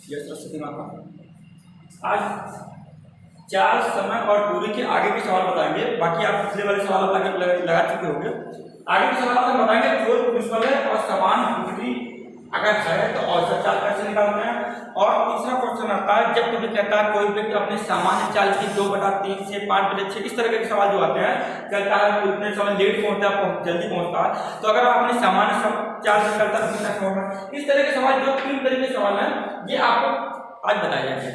ये सरस्वती माता। आज चाल, समय और दूरी के आगे के सवाल बताएंगे। बाकी आप पिछले वाले सवाल लगा चुके होंगे। आगे के सवाल हम बताएंगे चोर पुलिस वाले और समान दूरी अगर है तो औसत चाल कैसे निकालते हैं। और तीसरा क्वेश्चन आता है जब कभी कहता है कोई व्यक्ति अपने सामान्य चाल की 2/3 से 5/6 इस तरह के सवाल जो आते हैं, कहता है उतने समय लेट पहुंचता है जल्दी पहुंचता है, तो अगर आप अपने सामान्य चाल से चलता है, इस तरह के सवाल जो 3 तरह के सवाल हैं ये आपको आज बताए जाएंगे।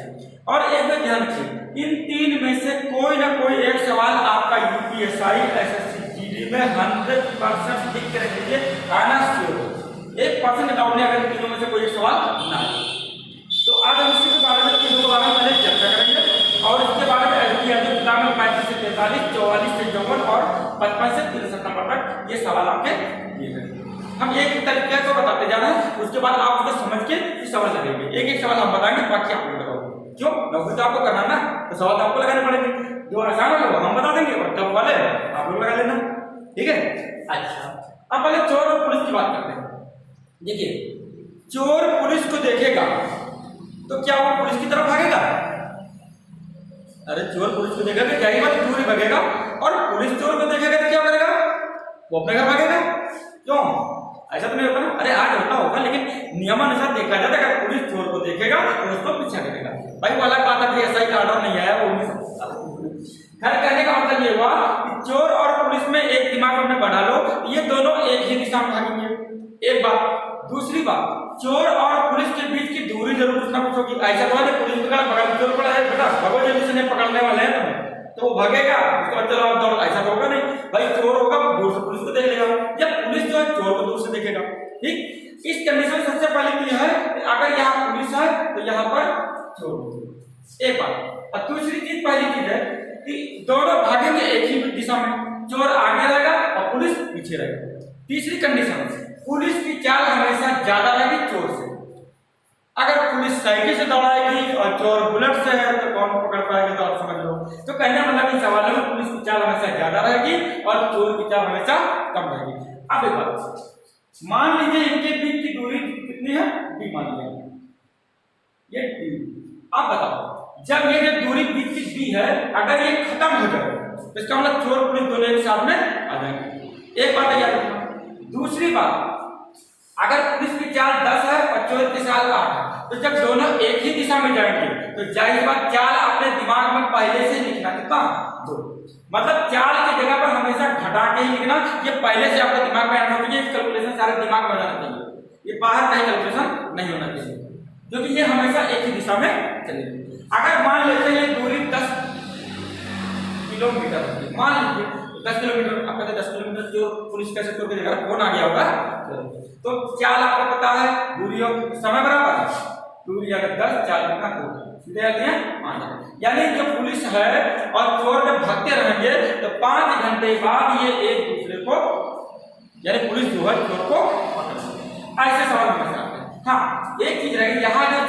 और एक बात ध्यान रखिए, इन 3 में से कोई ना कोई एक सवाल आपका यूपीएससी एसएससी जीडी में 100% टिक करके लिए आना श्योर हो। 1% डाउट नहीं अगर तीनों में से कोई सवाल ना आए। तो आज हम इसी के बारे में तीनों के बारे में पहले चर्चा करेंगे और इसके बारे में एसडीएम किताब में 35 से 43, 44 से 54 और 55 से 63 नंबर तक ये सवाल आपके दिए गए। हम एक तरीके को बताते जाना है, उसके बाद आप उसको समझ के सवाल लगेंगे। एक एक सवाल हम बताएंगे, बाकी आप लोग लगाओगे। क्यों? नौकरी तो आपको करना ना, तो सवाल तो आपको लगाने पड़ेंगे। जो आसान होगा हम बता देंगे और टफ वाले आप लोग लगा लेना, ठीक है। अच्छा, अब पहले चोर और पुलिस की बात करते हैं। देखिए, चोर पुलिस को देखेगा तो क्या वो पुलिस की तरफ भागेगा? अरे चोर पुलिस को देखेगा क्या ही बात, दूर ही भागेगा। और पुलिस चोर को देखेगा तो क्या करेगा? वो अपने घर भागेगा। क्यों? ऐसा तो नहीं होता ना। अरे आज होता होगा, लेकिन नियमानुसार देखा जाता है अगर पुलिस चोर को देखेगा तो उसको पीछा करेगा। भाई वो अलग बात है, एसआई का ऑर्डर नहीं आया, वो खैर कहने का मतलब ये हुआ कि चोर और पुलिस में एक दिमाग में बढ़ा लो, ये दोनों एक ही दिशा में भागेंगे। एक बात। दूसरी बात, चोर और पुलिस के बीच की दूरी जरूर कुछ ना कुछ होगी। ऐसा तो है पुलिस पकड़ चोर पड़ा है, बेटा भगो जल्दी से, नहीं पकड़ने वाले हैं तुम्हें, तो वो भागेगा, उसको चलो आप दौड़ो, ऐसा तो होगा नहीं। भाई चोर होगा दूर से पुलिस को देख लेगा, या पुलिस जो है चोर को दूर से देखेगा। ठीक, इस कंडीशन सबसे पहले की है अगर यहाँ पुलिस है तो यहाँ पर चोर। एक बात। और दूसरी चीज, पहली चीज है कि दोनों भागेंगे एक ही दिशा में, चोर आगे रहेगा और पुलिस पीछे रहेगा। तीसरी कंडीशन, पुलिस की चाल हमेशा ज्यादा रहेगी चोर से। अगर पुलिस साइकिल से दौड़ाएगी और चोर बुलेट से है तो कौन पकड़ पाएगा? तो आप समझ लो। तो कहने मतलब इन सवालों में पुलिस की चाल हमेशा ज्यादा रहेगी और चोर की चाल हमेशा कम रहेगी। अब एक बात, मान लीजिए इनके बीच की दूरी कितनी है? डी मान लीजिए, ये डी। अब बताओ, जब ये जो दूरी बीच की डी है अगर ये खत्म हो जाए तो इसका मतलब चोर पुलिस दोनों एक साथ में आ जाएंगे। एक बात याद रखना। दूसरी बात, अगर पुलिस की चाल 10 है और चोर की चाल 8 है, तो जब दोनों एक ही दिशा में जाएंगे तो जाहिर बात चाल अपने दिमाग में पहले से लिखना कितना? 2। मतलब चाल की जगह पर हमेशा घटा के ही लिखना, ये पहले से आपके दिमाग में आना चाहिए। कैलकुलेशन सारे दिमाग में जाना चाहिए, ये बाहर कहीं कैलकुलेशन नहीं होना चाहिए, क्योंकि ये हमेशा एक ही दिशा में चलेगी। अगर मान लेते हैं ये दूरी 10 किलोमीटर है, मान लीजिए 10 किलोमीटर, आप कहते 10 किलोमीटर जो पुलिस कैसे चोर के जगह फोन आ गया होगा, तो चाल आपको पता है, दूरी और समय बराबर है। दूरी अगर 10, चाल कितना 2, सीधे आते हैं 5। यानी जो पुलिस है और चोर जब भागते रहेंगे तो 5 घंटे बाद ये एक दूसरे को, यानी पुलिस जो है चोर को पकड़ेगी। ऐसे सवाल हमेशा आते हैं। हाँ, एक चीज रहेगी, यहाँ जो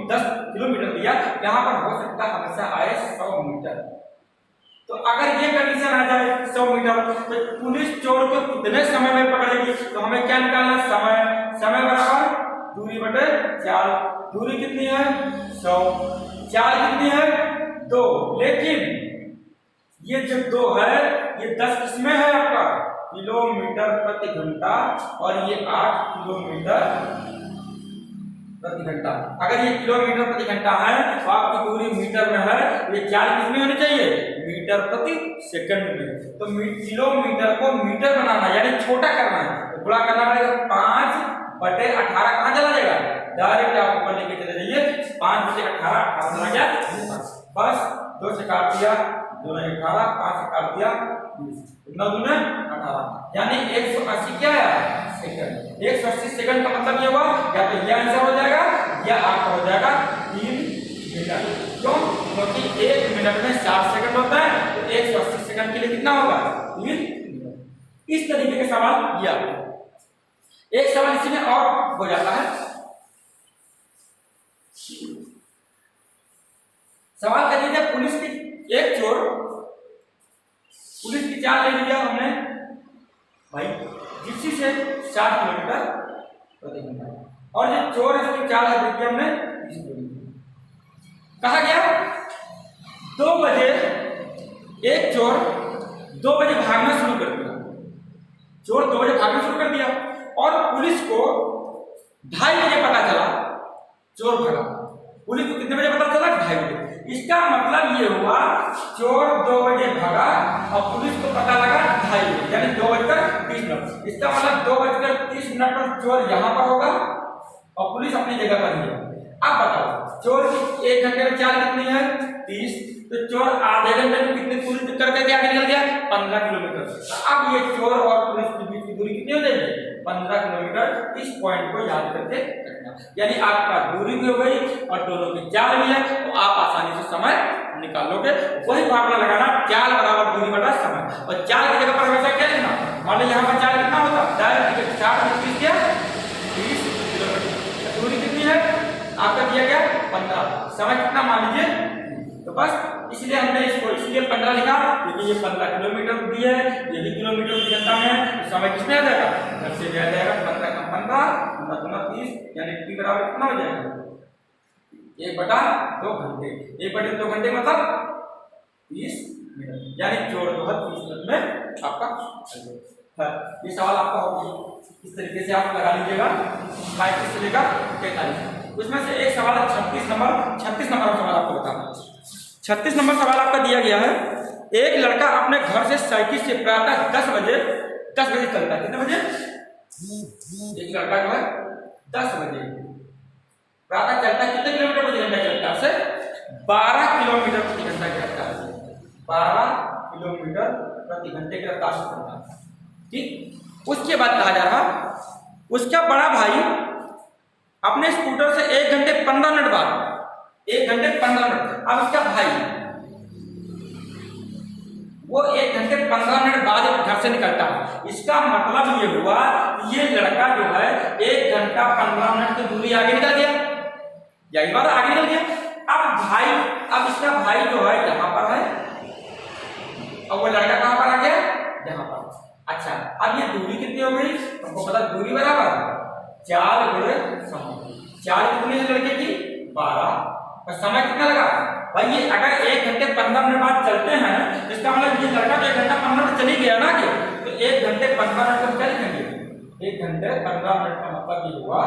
10 किलोमीटर दिया, यहाँ पर हो सकता है हमेशा आए 100 मीटर। तो अगर ये कंडीशन आ जाए 100 मीटर, तो पुलिस चोर को कितने समय में पकड़ेगी? तो हमें क्या निकालना? समय बराबर दूरी बटे चाल। दूरी कितनी है? 100। चाल कितनी है? 2। लेकिन ये जो 2 है ये 10 किसमें है आपका? किलोमीटर प्रति घंटा, और ये 8 किलोमीटर प्रति घंटा। अगर ये किलोमीटर प्रति घंटा है तो आपकी दूरी मीटर में है, ये चाल किसमें होनी चाहिए? मीटर प्रति सेकंड में। तो किलोमीटर को मीटर बनाना यानी छोटा करना है, तो गुणा करना पड़ेगा। 5/18 कहां चला जाएगा? डायरेक्ट आप ऊपर लेके चले जाइए। 5/18 18 चला गया, बस 2 से काट दिया, 2 ने 18, 5 से काट दिया 20, 9 दूने 18, यानी 180 क्या है? सेकंड। 180 सेकंड का मतलब ये हुआ या तो ये आंसर हो जाएगा या आपका हो जाएगा 3 मिनट। क्यों? क्योंकि 1 मिनट में 60 सेकंड होता है, तो 180 सेकंड के लिए कितना होगा? 3 मिनट। इस तरीके के सवाल ये आपको। एक सवाल इसी में और हो जाता है। सवाल कर लीजिए, पुलिस की एक चोर, पुलिस की चाल ले लिया हमने भाई जिप्सी से 60 किलोमीटर प्रति घंटा। और जो चोर इसकी चाल है देखिए हमने कहा गया 2 बजे एक चोर 2 बजे भागना शुरू कर दिया। चोर 2 बजे भागना शुरू कर दिया और पुलिस को 2:30 बजे पता चला चोर भागा। पुलिस को कितने बजे पता चला? 2:30 बजे। इसका मतलब ये हुआ चोर 2 बजे भागा और पुलिस को पता लगा 2:30 बजे, यानी 2:30 इसका मतलब 2:30 पर चोर यहाँ पर होगा और पुलिस अपनी जगह पर ही है। अब बताओ चोर की 1 घंटे में चाल कितनी है? 30। तो चोर आधे घंटे में कितनी दूरी करके आगे निकल गया? 15 किलोमीटर। तो अब ये चोर और पुलिस के बीच की दूरी कितनी हो जाएगी? 15 किलोमीटर। इस पॉइंट को याद करके रखना, यानी आपका दूरी भी हो गई और दोनों की चाल भी है, तो आप आसानी से समय निकालोगे। वही फार्मूला लगाना, चाल बराबर दूरी बटा समय। और चाल की जगह पर हमेशा क्या लिखना? मान लो यहाँ पर चाल कितना होता? डायरेक्ट 60 किया 30 किलोमीटर। दूरी कितनी है आपका दिया गया? 15। समय कितना मान लीजिए? तो बस इसलिए हमने इसको इसलिए 15 लिखा क्योंकि ये 15 किलोमीटर दी है, ये भी किलोमीटर की जनता में है। तो समय किसमें आ जाएगा? घर से आ जाएगा 15 का 15 30, यानी t बराबर कितना हो जाएगा? 1/2 घंटे। 1/2 घंटे मतलब 30 मिनट, यानी चोर जो है 30 मिनट में आपका ये सवाल आपका होगा। इस तरीके से आप लगा लीजिएगा 22 से लेकर 43। उसमें से एक सवाल है 36 नंबर सवाल आपको बताना। 36 नंबर सवाल आपका दिया गया है। एक लड़का अपने घर से साइकिल से प्रातः 10 बजे चलता है। कितने बजे? एक लड़का जो है 10 बजे प्रातः चलता है। कितने किलोमीटर प्रति घंटा चलता है? उसे 12 किलोमीटर प्रति घंटा चलता है। 12 किलोमीटर प्रति घंटे की रफ्तार से चलता है। ठीक। उसके बाद कहा जा रहा उसका बड़ा भाई अपने स्कूटर से 1 घंटे 15 मिनट बाद 1 घंटे 15 मिनट। अब उसका भाई वो 1 घंटे 15 मिनट बाद घर से निकलता है। इसका मतलब ये हुआ ये लड़का जो है 1 घंटा 15 मिनट की दूरी आगे निकल गया। यही बात, आगे निकल गया। अब इसका भाई जो है यहाँ पर है और वो लड़का कहाँ पर आ गया? यहाँ पर। अच्छा, अब ये दूरी कितनी हो गई? हमको पता दूरी बराबर 4 गुणे समय। 4 कितनी है लड़के की? 12। और समय कितना लगा भाई? ये अगर 1 घंटे 15 मिनट बाद चलते हैं इसका मतलब ये लड़का तो 1 घंटा 15 मिनट चली गया ना कि तो 1 घंटे 15 मिनट हम क्या लिखेंगे? 1 घंटे 15 मिनट का मतलब ये हुआ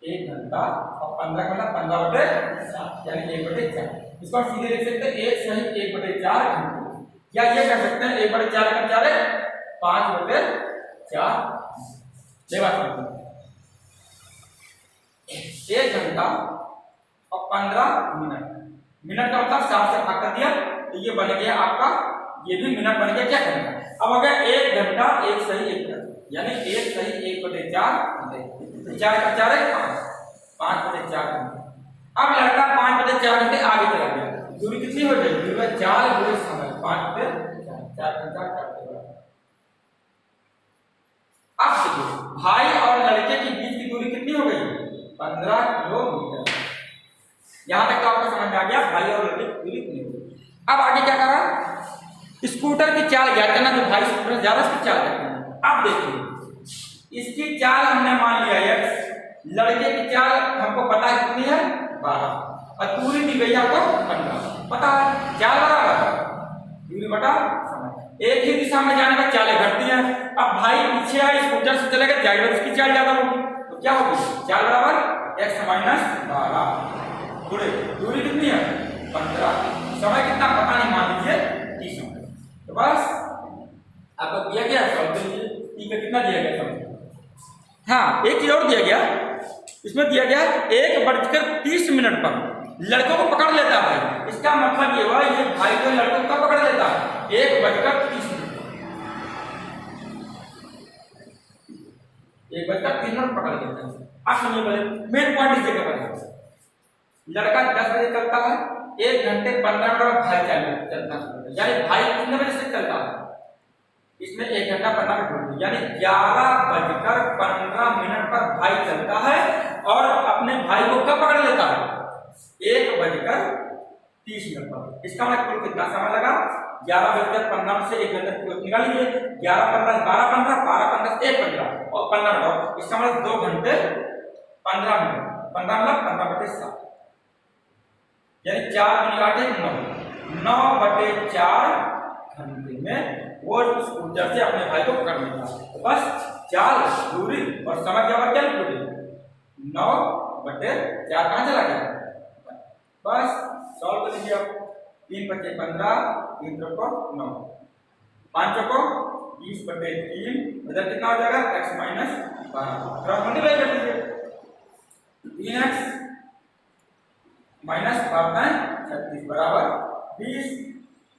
1 घंटा और 15 का 15/7, यानी 1/4। इसको हम सीधे लिख सकते हैं 1 सही 1/4 घंटे, या ये कह सकते हैं 1/4 का 4 है 5/4। ये बात करते हैं 1 घंटा और 15 मिनट। मिनट का मतलब 7 से भाग कर दिया तो ये बन गया आपका, ये भी मिनट बन गया। क्या करना? अब अगर 1 घंटा 1 सही 1 मिनट, यानी 1 सही 1/4 घंटे। 4 का 4 है 5/4 घंटे। अब लड़का 5/4 घंटे आगे चला गया। दूरी कितनी हो जाएगी? 4 गुणे समय 5/4 घंटा करते हुए। अब देखिए भाई और लड़के के बीच की दूरी कितनी हो गई? 15 किलोमीटर। यहां तक तो आपको समझ में आ गया भाई और लड़के की दूरी कितनी हो गई। अब आगे क्या करा? स्कूटर की चाल ज्ञात करना। जो भाई स्कूटर ज्यादा स्पीड चाल करते हैं। अब देखिए इसकी चाल हमने मान लिया x, लड़के की चाल हमको पता है कितनी है? 12 और दूरी दी गई आपको 15। पता है चाल बराबर दूरी बटा समय। एक ही दिशा में जाने पर चालें घटती हैं। अब भाई पीछे आए स्कूटर से चलेगा जाएगा उसकी चाल ज्यादा होगी तो क्या होगी? चाल बराबर x - 12 गुणे दूरी कितनी है? 15। समय कितना पता नहीं, मान लीजिए 30 मिनट। तो बस आपको दिया गया सॉल्व कर लीजिए। t का कितना दिया गया समय? हाँ, एक चीज और दिया गया। इसमें दिया गया 1:30 मिनट पर लड़कों को पकड़ लेता है। इसका मतलब ये हुआ ये भाई जो लड़कों को पकड़ लेता है 1:30 मिनट। 1:30 मिनट पकड़ लेता है। अब सुनिए मेन पॉइंट इस जगह पर है। लड़का 10 बजे चलता है, 1 घंटे 15 मिनट भाई चलता है, यानी भाई कितने बजे से चलता है? इसमें 1 घंटा 15 मिनट, यानी 11:15 मिनट पर भाई चलता है और अपने भाई को कब पकड़ लेता है? 1:30 मिनट पर। इसका मतलब कुल कितना समय लगा? 11:15 से 1 घंटे निकाल लीजिए। 11:15 12:15 12:15 1:15 और 15 मिनट। इसका मतलब 2 घंटे 15 मिनट, 15 मतलब 15/7, यानी 4×8 9, 9/4 घंटे में वो उस ऊर्जा से अपने भाई को पकड़ लेगा। तो बस चाल, दूरी और समय के बाद क्या लिखोगे, 9/4 कहाँ चला गया, बस सॉल्व कर लीजिए आप। 3×15, 3 चौको 9, 5 चौको 20/3, इधर कितना हो जाएगा x - 12, क्रॉस मल्टीप्लाई कर दीजिए। 3x - 12 36 बराबर 20,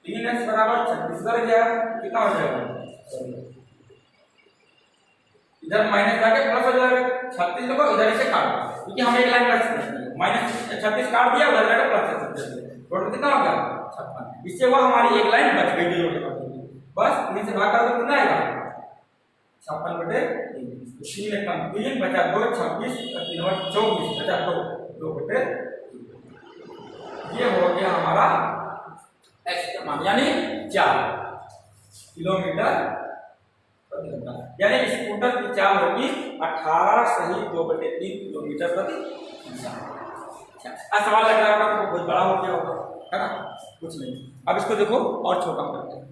3x बराबर 36 कर गया, कितना हो जाएगा, इधर माइनस जाके प्लस हो जाएगा। 36 को इधर से काट, क्योंकि हम एक लाइन प्लस -36 काट दिया, उधर जाके प्लस 36, टोटल कितना हो गया 56। इससे वो हमारी एक लाइन बच गई जो बस 3 से भाग कर दो, कितना आएगा 56/3, 3 में कम 3 बचा 2, 26 और 3 और 24 बचा 2, 2/3। ये हो गया हमारा x का मान, यानी 4 किलोमीटर प्रति घंटा, यानी स्कूटर की चाल होगी 18 सही 2/3 किलोमीटर प्रति घंटा। सवाल लग रहा होगा तो बहुत बड़ा हो गया होगा, है ना, कुछ नहीं। अब इसको देखो और छोटा करते हैं।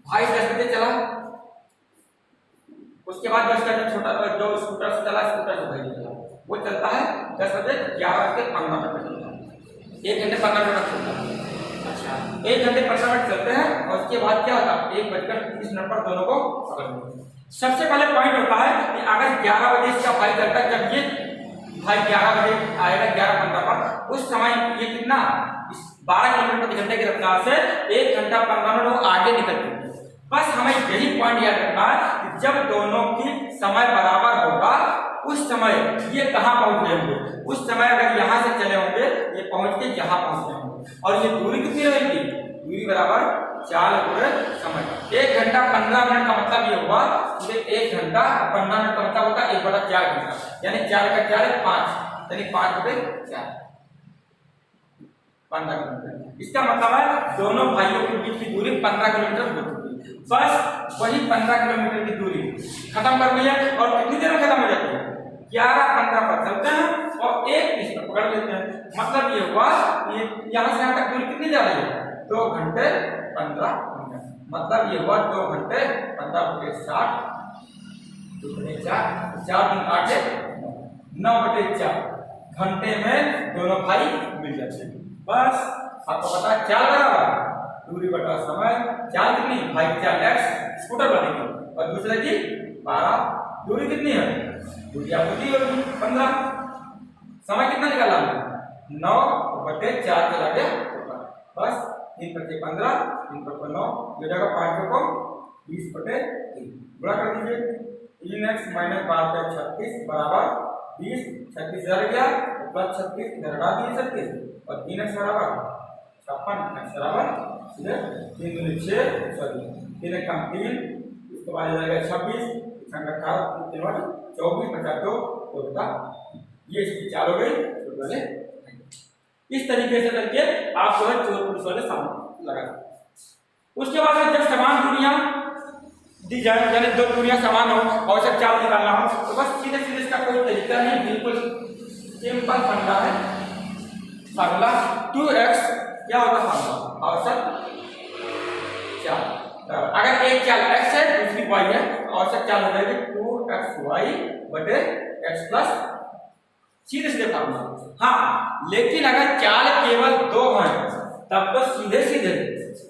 भाई 10 बजे चला, उसके बाद 10 घंटे छोटा जो स्कूटर से चला, स्कूटर से भाई चला, वो चलता है 10 बजे 11:15 पे चलता है, 1 घंटे 15 मिनट चलता है। अच्छा, 1 घंटे 15 मिनट चलते हैं और उसके बाद क्या होता है, 1:30 पर दोनों को पकड़ लेते हैं। सबसे पहले पॉइंट होता है कि अगर 11 बजे इसका भाई चलता है, जब ये भाई 11 बजे आएगा 11:15 पर, उस समय ये कितना 12 किलोमीटर प्रति घंटे की रफ्तार से 1 घंटा 15 मिनट वो आगे निकलते हैं। बस हमें यही पॉइंट याद रखना है कि जब दोनों की समय बराबर होगा, उस समय ये कहाँ पहुंच गए होंगे, उस समय अगर यहाँ से चले होंगे ये पहुंच के यहाँ पहुंच गए होंगे, और ये दूरी कितनी रहेगी, दूरी बराबर चाल गुणे समय। 1 घंटा 15 मिनट का मतलब ये हुआ कि 1 घंटा 15 मिनट का मतलब होता है 1/4 घंटा, यानी 4 का 4 है 5, यानी 5/4 15 किलोमीटर। इसका मतलब है दोनों भाइयों के बीच की दूरी 15 किलोमीटर हो चुकी है। बस वही 15 किलोमीटर की दूरी खत्म कर दी है, और कितनी देर में खत्म हो जाती है, 11:15 पर चलते हैं और 1:30 पर पकड़ लेते हैं। मतलब ये हुआ ये यहाँ से यहाँ तक दूरी कितनी जा रही है, 2 घंटे 15 मिनट। मतलब ये हुआ 2 घंटे 15/60, 2/4, 4×8 9/4 घंटे में दोनों भाई मिल जाते हैं। बस आपको पता है चाल बराबर दूरी बटा समय। चाल कितनी, भाई की चाल x, स्कूटर वाले की, और दूसरे की 12, दूरी कितनी है, दूरी आपको दी होगी 15, समय कितना निकाला 9/4 चला गया, बस 3×15, 3×9 ये जगह 5 को 20/3 गुणा कर दीजिए। 3x - 12/36 बराबर 20, 36 इधर गया प्लस 36 इधर हटा दिए 36, और 3x बराबर 56, x बराबर 3 दूनी 6, सॉरी 3 कम 3, इसके बाद जाएगा 26, 18 24 52 होता, ये इसकी चाल हो गई। इस तरीके से करके आप जो है चोर पुलिस वाले सामान लगा। उसके बाद जब समान दूरियां दी जाए, यानी 2 दूरियां समान हो और सब चाल निकालना हो, तो बस सीधे सीधे इसका कोई तरीका नहीं, बिल्कुल सिंपल फंडा है। फार्मूला 2x क्या होगा, फार्मूला औसत चाल, अगर एक चाल x है दूसरी y है, औसत चाल हो जाएगी 2xy/x प्लस, सीधे सीधे फार्मूला। हाँ, लेकिन अगर चाल केवल 2 है तब तो सीधे सीधे,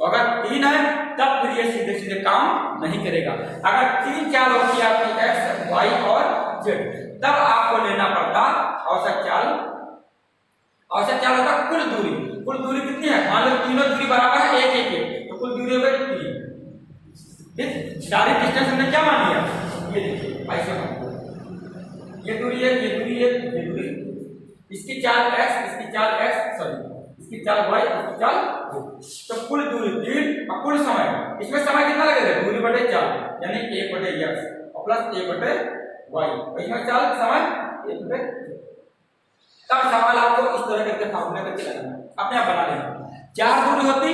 अगर 3 है तब फिर ये सीधे सीधे काम नहीं करेगा। अगर 3 चाल होती है आपकी x, y और z, तब आपको लेना पड़ता औसत चाल। औसत चाल होता कुल दूरी। कुल दूरी कितनी है, मान लो तीनों दूरी बराबर है 1 1 1, तो कुल दूरी हो गई 3। डायरेक्ट डिस्टेंस हमने क्या मान लिया, ये देखिए ऐसे मान लिया, ये दूरी है, ये दूरी है, ये दूरी, इसकी चाल x, इसकी चाल x, सॉरी इसकी चाल y, इसकी चाल y, तो कुल दूरी 3 और कुल समय, इसमें समय कितना लगेगा, दूरी बटे चाल, यानी 1/x और प्लस 1/y, इसमें चाल समय 1/2। तब सवाल आपको इस तरह करके फार्मूला करके लगाना है, अपने आप बना लेना। 4 दूरी होती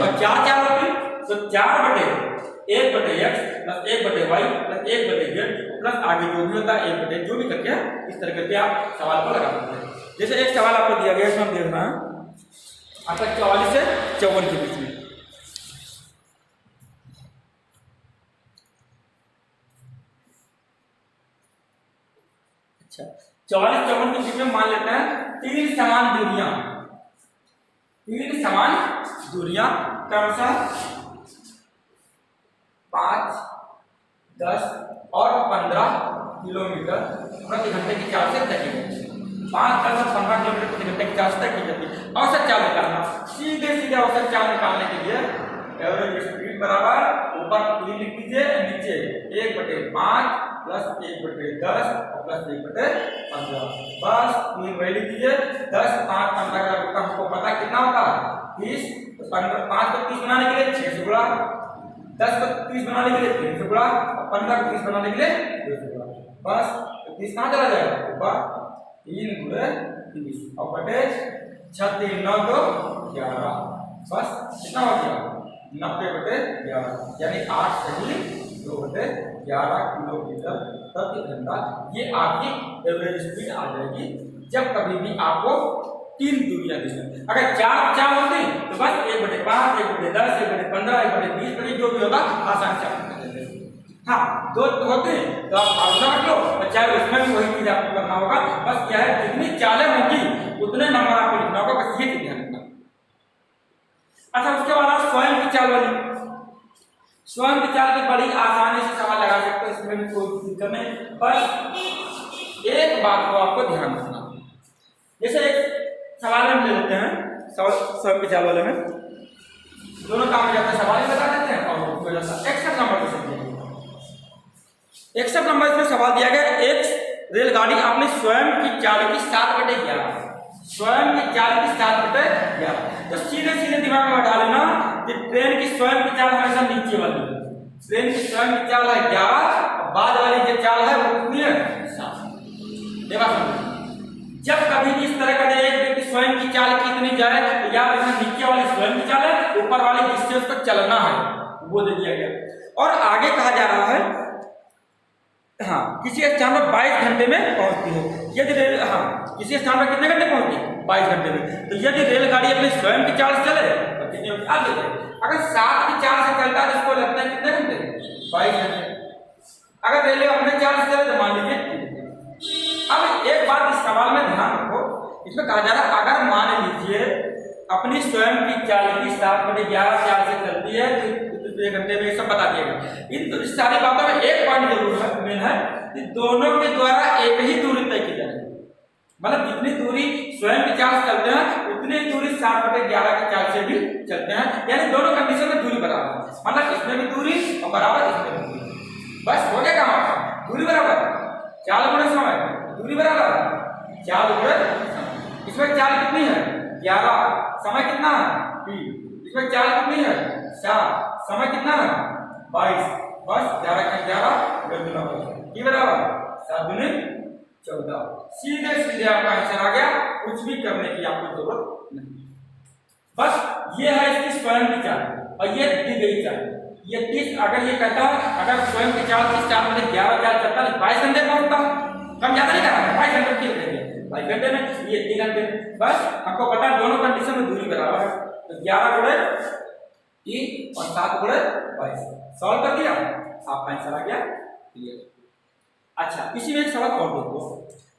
और 4 होती, तो 4/1/x plus 1/y plus 1/z plus आगे जो भी होता है 1/, जो भी करके इस तरह करके आप सवाल को लगा सकते हैं। जैसे एक सवाल आपको दिया गया, इसमें हम देखना है आपका 44 से 54 के बीच में। अच्छा, 44-54 के बीच में मान लेते हैं 3 समान दूरियां क्रमशः 5, 10 और 15 किलोमीटर प्रति घंटे की चाल से तय की जाती है। 5, 10 और 15 किलोमीटर प्रति घंटे की चाल से तय की जाती है। औसत चाल निकालना, सीधे औसत चाल निकालने के लिए एवरेज स्पीड बराबर ऊपर 3 लिख दीजिए, नीचे 1/5 प्लस 1/10 प्लस 1/15, बस 3 वही लिख दीजिए। 10, 5, 15 का हमको पता कितना होता है 30, तो 5 को 30 बनाने के लिए 6 से गुणा, 10 को 30 बनाने के लिए 3 से गुणा और 15 को 30 बनाने के लिए 2 से गुणा, बस 30 कहाँ चला जाएगा ऊपर 3 × 30 और बटे 6 3 9 2 11, बस कितना हो गया 90/11, यानी 8 सही 2/11 किलोमीटर प्रति घंटा। ये आपकी एवरेज स्पीड आ जाएगी जब कभी भी आपको 3 दूरियां दी जाए। अगर 4 होती तो बस 1/5, 1/10, 1/15, 1/20 जो भी होगा आसान से आप कर लेते हैं। हाँ, 2 होते तो आप फार्मूला रख लो और चाहे उसमें भी वही चीज आपको करना होगा, बस क्या है जितनी चालें होंगी उतने नंबर आपको लिखना होगा, बस ये चीज ध्यान रखना। अच्छा, उसके बाद आप स्वयं की चाल वाली, स्वयं की चाल की बड़ी आसानी से सवाल लगा सकते हो, इसमें भी कोई दिक्कत नहीं। बस एक बात को आपको ध्यान रखना, जैसे एक सवाल हम ले लेते हैं, स्वयं की चाल वाले में दोनों काम हो जाता है, सवाल बता देते हैं और हो जाता है। 61 नंबर से 61 नंबर इसमें सवाल दिया गया, एक रेलगाड़ी अपनी स्वयं की चाल की 7/11, स्वयं की चाल की 7/11, तो सीधे दिमाग में डाल लेना कि ट्रेन की स्वयं की चाल हमेशा नीचे वाली है। ट्रेन की स्वयं की चाल है 11, बाद वाली जो चाल है वो कितनी है 7। जब कभी भी इस तरह का एक व्यक्ति स्वयं की चाल कितनी जाए तो याद रखना नीचे वाली स्वयं की चाल है, ऊपर वाली जिससे उसको चलना है वो दे दिया गया। और आगे कहा जा रहा है हाँ किसी स्थान पर 22 घंटे में पहुंचती है। यदि रेल किसी स्थान पर कितने घंटे पहुंचती है 22 घंटे में, तो यदि रेलगाड़ी अपनी स्वयं की चाल से चले तो कितने आगे अगर 7 की चाल से चलता है तो इसको लगता है कितने घंटे 22 घंटे। अगर रेलवे अपने चाल से चले तो मान लीजिए। अब एक बात इस सवाल में ध्यान रखो, इसमें कहा जा रहा है अगर मान लीजिए अपनी स्वयं की चाल की 7/11 चाल से चलती है तो 1 घंटे में सब बता दिया गया। इन सारी बातों में एक पॉइंट जरूर है, मेन है कि दोनों के द्वारा एक ही दूरी तय की जाएगी, मतलब जितनी दूरी स्वयं की चाल से चलते हैं उतनी दूरी 7/11 की चाल से भी चलते हैं, यानी दोनों कंडीशन में दूरी बराबर है, मतलब इसमें भी दूरी और बराबर इसमें भी दूरी। बस हो गया काम, दूरी बराबर चाल गुणे समय, दूरी बराबर चाल गुणे समय। इसमें चाल कितनी है 11, समय कितना है 3, इसमें चाल कितनी है 7, समय कितना है 22, बस 11 का 11 की बराबर 7 दूनी 14। सीधे आपका आंसर आ गया, कुछ भी करने की आपको जरूरत नहीं। बस ये है इसकी स्वयं की चाल और ये दी गई चाल। ये 30 अगर ये कहता है अगर स्वयं की चाल की 7/11 चाल चलता है 22 घंटे पहुंचता, कम ज्यादा नहीं करना है, 22 घंटे की लेंगे 22 घंटे में, ये 3 घंटे में। बस हमको पता है दोनों कंडीशन में दूरी बराबर है, तो 11 × 3 और 7 × 22 सॉल्व कर दिया, आपका आंसर आ गया क्लियर। अच्छा, इसी में एक सवाल और देखो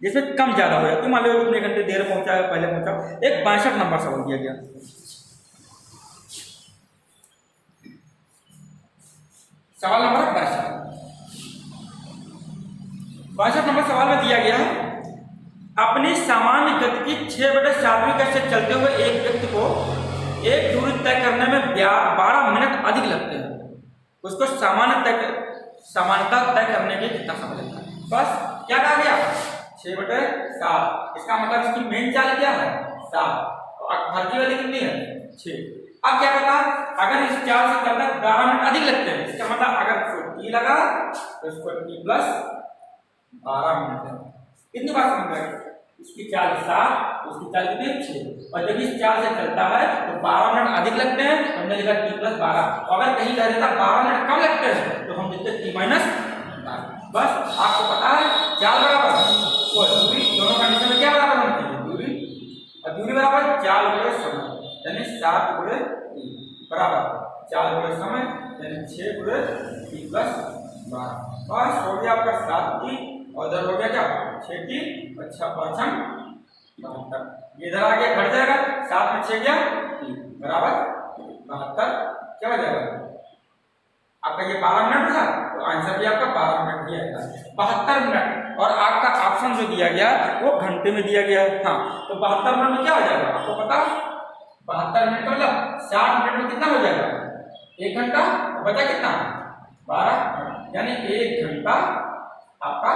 जिसमें कम ज्यादा हो जाए, तो मान लो कितने घंटे देर पहुंचा है पहले पहुंचा। एक 62 नंबर सवाल दिया गया, सवाल नंबर 62 नंबर सवाल में दिया गया है अपनी सामान्य गति की 6/7वीं गति से चलते हुए एक व्यक्ति को एक दूरी तय करने में 12 मिनट अधिक लगते हैं, उसको सामान्यता तय करने में कितना समय लगता है। बस क्या कहा गया 6/7, इसका मतलब इसकी मेन चाल क्या है 7, तो फर्जी वाली कितनी है 6। अब क्या करना, अगर इस चाल से चलता 12 मिनट अधिक लगते हैं, इसका मतलब अगर इसको t लगा तो इसको t+ 12 मिनट है। कितनी बार समझ में आएगी? इसकी चाल 7, उसकी चाल कितनी 6, और जब इस चाल से चलता है तो 12 मिनट अधिक लगते हैं। हमने लिखा t + 12, और अगर कहीं कह देता 12 मिनट कम लगते हैं तो हम लिखते t - 12। बस आपको पता है चाल बराबर वो दूरी, दोनों कंडीशन में क्या बराबर होनी चाहिए? दूरी, और दूरी बराबर चाल गुणे समय, यानी 7 × 3 बराबर चाल गुणे समय, यानी 6 × t + 12। बस हो गया आपका 7t, और इधर हो गया क्या 6t, अच्छा 5 72। ये इधर आगे घट जाएगा, 7 में 6 गया 3 बराबर 72। क्या हो जाएगा आपका? ये 12 मिनट था तो आंसर भी आपका 12 मिनट ही आएगा, 72 मिनट। और आपका ऑप्शन जो दिया गया वो घंटे में दिया गया है। हाँ, तो 72 मिनट में क्या हो जाएगा आपको पता? 72 मिनट मतलब 60 मिनट में कितना हो जाएगा? 1 घंटा, बचा कितना? 12, यानी 1 घंटा आपका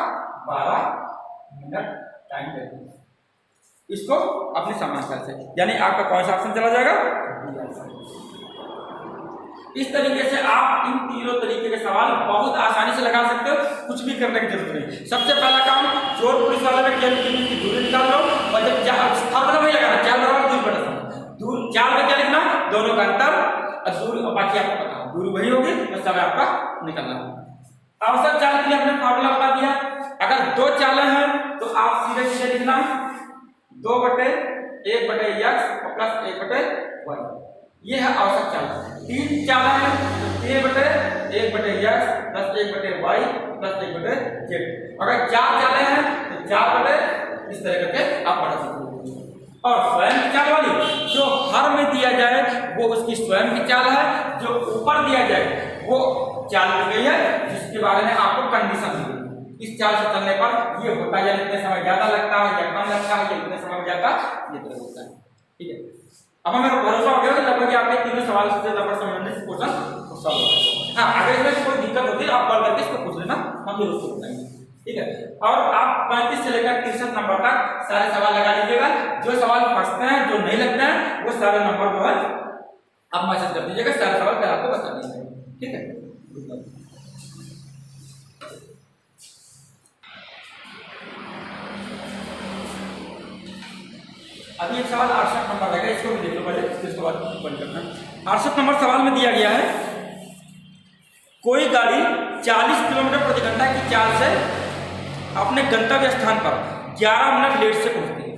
12 मिनट टाइम लगेगा। इसको अपने समानता से, यानी आपका कौन सा ऑप्शन चला जाएगा? इस तरीके से आप इन तीनों तरीके के सवाल बहुत आसानी से लगा सकते हो, कुछ भी करने की जरूरत नहीं। सबसे पहला काम चोर पुलिस वाले में क्या की दूरी निकाल लो, और जब फॉर्मूला वही लगाना, चाल बराबर दूरी बटा दूर, चाल में क्या लिखना? दोनों का अंतर, और दूरी, और बाकी आपको पता है दूरी वही होगी तो समय आपका निकलना होगा। आवश्यक चाल के लिए हमने फॉर्मूला बता दिया। अगर 2 चालें हैं तो आप सीधे सीधे लिखना 2/1/x प्लस 1/y, ये है आवश्यक चाल। 3 चाल है तो 3/1/x plus 1/y plus 1/z। अगर 4 चालें हैं तो 4 इस तरह करके आप पढ़ा सकते हो। और स्वयं की चाल वाली जो हर में दिया जाए वो उसकी स्वयं की चाल है, जो ऊपर दिया जाए वो चाल दी गई है जिसके बारे में आपको कंडीशन दी गई। इस चाल से चलने पर ये होता है, इतने समय ज्यादा लगता है या कम लगता है, इतने समय में ज्यादा ये तरह होता है। ठीक है, अब हमें भरोसा हो गया कि लगभग आपके तीनों सवाल से लगभग संबंधित क्वेश्चन सॉल्व हो गए। हाँ, अगर इसमें कोई दिक्कत होती है आप कॉल करके इसको पूछ लेना, हम जरूर उसको बताएंगे। ठीक है, और आप 35 से लेकर 63 नंबर तक सारे सवाल लगा लीजिएगा। जो सवाल फंसते हैं, जो नहीं लगते हैं, वो सारे नंबर जो है आप मैसेज कर दीजिएगा, सारे सवाल मैं आपको बता देंगे। ठीक है, अभी एक सवाल 68 नंबर रहेगा, इसको भी देख लो पहले, इसके बाद बंद करना। 68 नंबर सवाल में दिया गया है कोई गाड़ी 40 किलोमीटर प्रति घंटा की चाल से अपने गंतव्य स्थान पर 11 मिनट लेट से पहुंचती है।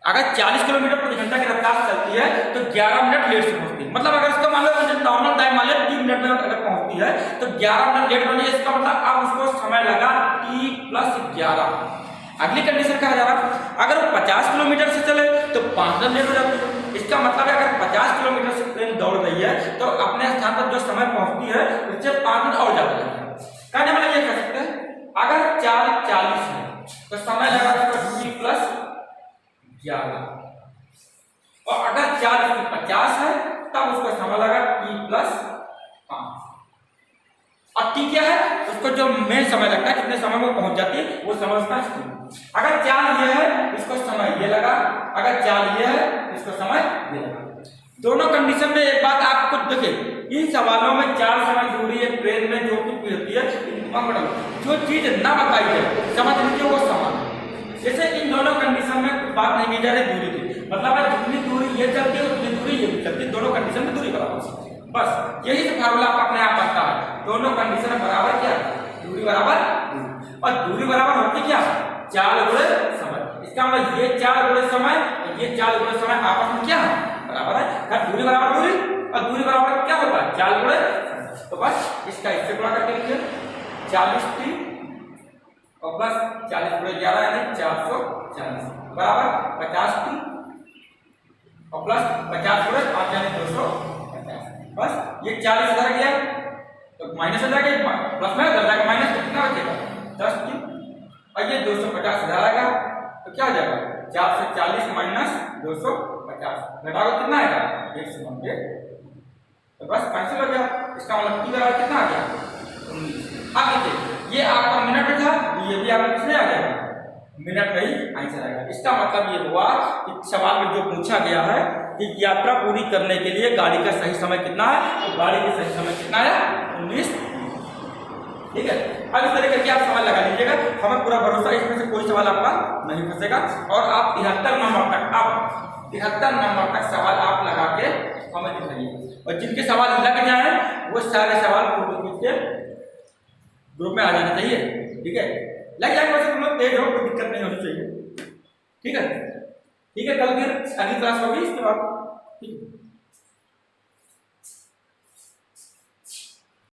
अगर 40 किलोमीटर प्रति घंटा की रफ्तार से चलती है तो 11 मिनट लेट से पहुंचती है। मतलब अगर इसका मान लो नॉर्मल टाइम मान लो 3 मिनट में अगर पहुंचती है तो 11 मिनट लेट बनी, इसका मतलब अब उसको समय लगा t + 11। अगली कंडीशन कहा जा रहा है अगर वो 50 किलोमीटर से चले तो 5 मिनट लेट हो जाती है। इसका मतलब है अगर 50 किलोमीटर से ट्रेन दौड़ रही है तो अपने स्थान पर जो समय पहुंचती है उससे 5 मिनट और ज्यादा लगता है। कहने वाला ये कह सकते हैं अगर चाल 40 है तो समय लगा t + 11, और अगर चाल 50 है तब उसका समय लगा t + 5। और t क्या है? उसको जो मेन समय लगता है, कितने समय में पहुंच जाती है, वो समय उसका t। अगर चाल ये है इसको समय ये लगा, अगर चाल ये है इसको समय ये लगा। दोनों कंडीशन में एक बात आपको देखिए, इन सवालों में 4 समय दूरी है, ट्रेन में जो कुछ भी होती है, जो चीज ना बताई जाए समझ लीजिए वो समान। जैसे इन दोनों कंडीशन में कुछ बात नहीं की जा रही दूरी की, मतलब है जितनी दूरी ये चलती है उतनी दूरी ये भी चलती है, दोनों कंडीशन में दूरी बराबर। बस यही तो फार्मूला आपका अपने आप बनता है, दोनों कंडीशन बराबर क्या दूरी बराबर दूरी, और दूरी बराबर होती क्या चाल गुणे समय। इसका मतलब ये चाल गुणे समय ये चाल गुणे समय आपस में क्या है बराबर है। दूरी बराबर दूरी और दूरी बराबर क्या होता है चाल गुणे। तो बस इसका इससे गुणा करके लिखिए 40t और प्लस 40 × 11 यानी 440 बराबर 50t और प्लस 50 × 5 यानी 250। बस ये 40 इधर गया तो माइनस हो जाएगा, प्लस में उधर जाएगा माइनस, तो कितना बचेगा 10t, और ये 250 इधर आएगा तो क्या हो जाएगा 4 से 40 माइनस 250 घटाओ कितना आएगा 190। तो बस कैंसिल हो गया। इसका मतलब t बराबर कितना आ गया 19। अब देखिए ये आपका मिनट में था, ये भी आपका किसमें आ जाएगा मिनट में ही आंसर आएगा। इसका मतलब ये हुआ कि सवाल में जो पूछा गया है कि यात्रा पूरी करने के लिए गाड़ी का सही समय कितना है, तो गाड़ी का सही समय कितना है 19। ठीक है। अब इस तरह करके आप सवाल लगा लीजिएगा, हमें पूरा भरोसा इसमें से कोई सवाल आपका नहीं फंसेगा। और आप 73 नंबर तक, अब 73 नंबर तक सवाल आप लगा के हमें दिखाइए, और जिनके सवाल लग जाए वो सारे सवाल फोटो खींच के ग्रुप में आ जाना चाहिए, ठीक है। लग जाएगा, वैसे तुम लोग तेज हो, कोई दिक्कत नहीं होनी चाहिए, ठीक है। ठीक है, कल फिर अगली क्लास होगी इसके बाद, ठीक है।